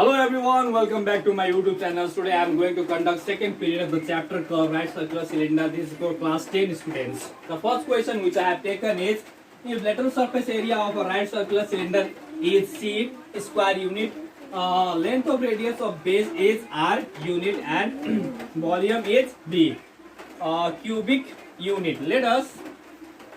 Hello everyone, welcome back to my YouTube channel. Today I am going to conduct second period of the chapter called right circular cylinder. This is for class 10 students. The first question which I have taken is, if lateral surface area of a right circular cylinder is C square unit, length of radius of base is R unit and volume is B cubic unit. Let us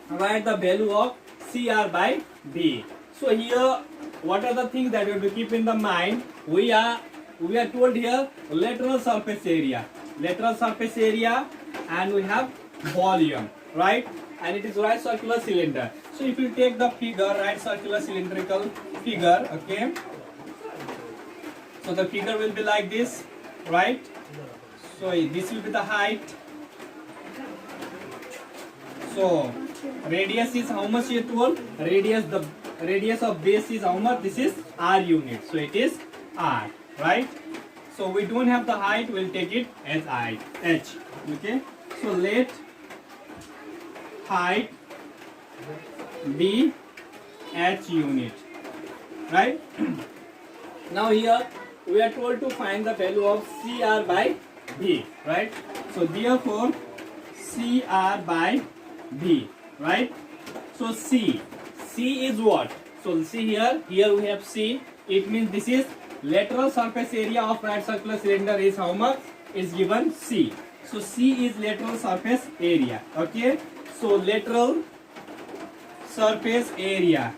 write the value of CR by B. So here, what are the things that you have to keep in the mind? We are told here lateral surface area, and we have volume, right? And it is right circular cylinder. So if you take the figure, right circular cylindrical figure, okay. So the figure will be like this, right? So this will be the height. So radius is how much you told? The radius of base is how much? This is R unit. So it is R, right? So we don't have the height, we'll take it as H. Okay. So let height be H unit, right? Now here we are told to find the value of CR by B, right? So therefore CR by B, right? So C is what? So see here we have C. It means this is lateral surface area of right circular cylinder is how much? Is given C. So C is lateral surface area. Okay. So lateral surface area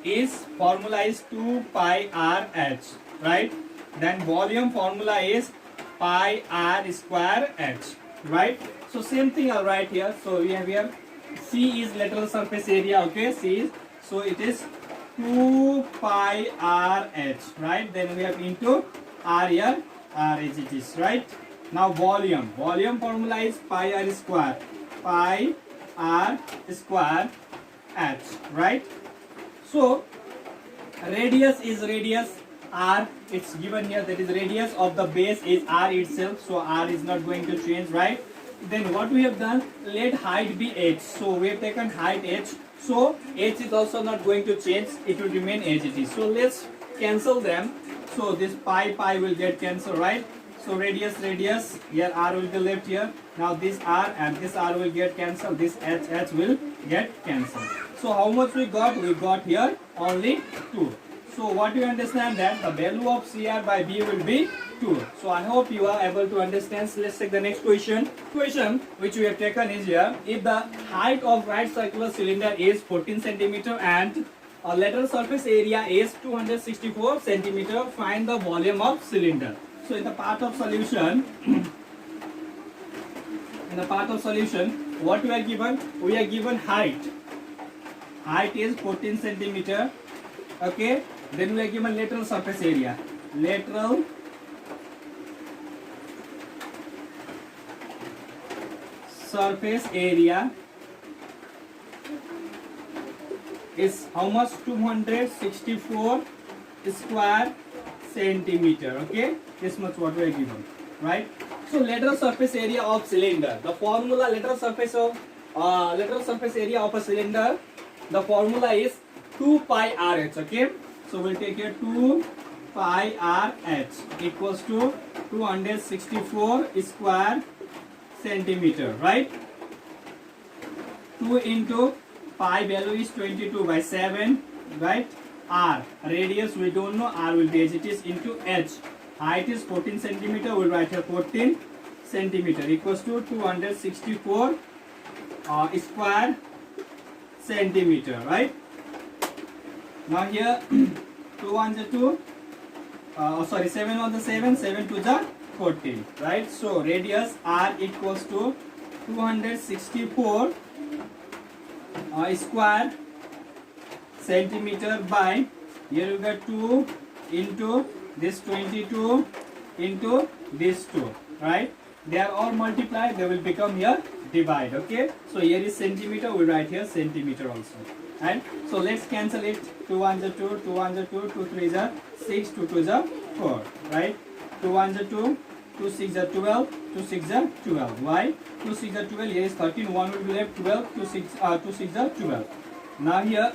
is formula is 2 pi R H, right? Then volume formula is pi R square H, right? So same thing I'll write here. So we have here C is lateral surface area. Okay, C is, so it is 2 pi R H, right? Then we have into R here, R H it is, right? Now volume formula is pi R square H, right? So radius is radius R, it's given here, that is radius of the base is R itself, so R is not going to change, right? Then what we have done, let height be H. So we have taken height H. So H is also not going to change. It will remain as it is. So let's cancel them. So this pi will get cancelled, right? So radius. Here R will be left here. Now this R and this R will get cancelled. This H will get cancelled. So how much we got? We got here only 2. So what you understand that the value of CR by B will be 2. So I hope you are able to understand. So let's take the next question. Question which we have taken is here. If the height of right circular cylinder is 14 cm and lateral surface area is 264 cm, find the volume of cylinder. So in the part of solution, what we are given? We are given height. Height is 14 cm. Okay. Then we are given lateral surface area. Lateral surface area is how much? 264 square centimeter. Okay, this much what we are given, right? So lateral surface area of cylinder. The formula lateral surface area of a cylinder. The formula is 2 pi RH. Okay, so we'll take here 2 pi RH equals to 264 square centimeter, right? 2 into pi value is 22 by 7, right? R radius we don't know, R will be as it is, into H. Height is 14 centimeter. We'll write here 14 centimeter equals to 264 square centimeter, right? Now here 2 1 is 2, 7 1 is 7, 7 2 is 14, right? So radius R equals to 264 square centimeter by, here you get 2 into this 22 into this 2, right? They are all multiplied, they will become here divide. Okay, so here is centimeter, we write here centimeter also, right? So let's cancel it. 2 1 is 2, 2 1 is 2, 2 3 is 6, 2 2 is 4, right? 2 1 is 2, 2 6 is 12, 2 6 is 12. Why? 2 6 is 12, here is 13, 1 will be left, 12, 2 6 is 12. Now here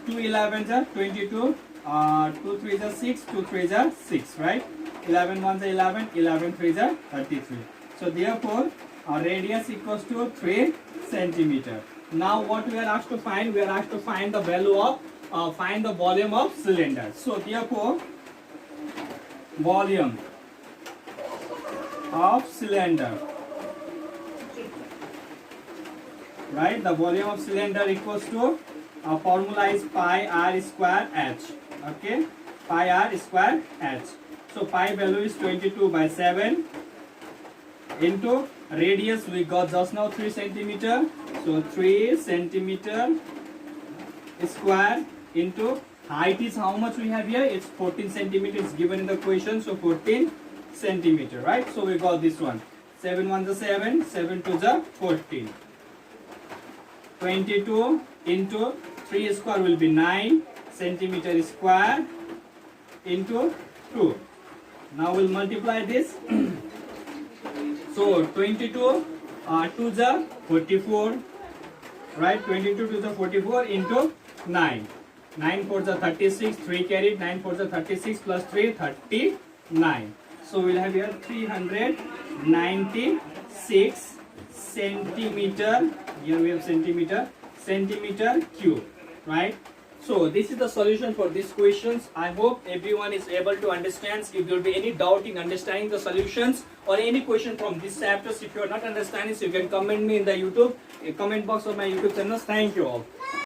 2 11s are 22, 2 3 are 6, 2 3 are 6, right? 11 1 are 11, 11 3 are 33. So therefore, our radius equals to 3 centimeter. Now what we are asked to find? We are asked to find the value of, find the volume of cylinder. So therefore, volume of cylinder, right? The volume of cylinder equals to, formula is pi r square h. Okay, pi r square h. So pi value is 22/7 into radius we got just now 3 centimeter. So 3 centimeter square into height is how much we have here? It's 14 centimeters given in the question. So 14 centimeter, right? So we got this one. 7 1 is 7, 7 2 is 14. 22 into 3 square will be 9 centimeter square into 2. Now we'll multiply this. So 22 2 is 44, right? 22 2 is 44 into 9. 9 4 is 36, 3 carried, 9 4 is 36 plus 3, 39. So we'll have here 396 centimeter. Here we have centimeter cube, right? So this is the solution for these questions. I hope everyone is able to understand. If there will be any doubt in understanding the solutions or any question from this chapters, if you are not understanding, so you can comment me in the YouTube comment box of my YouTube channel. Thank you all.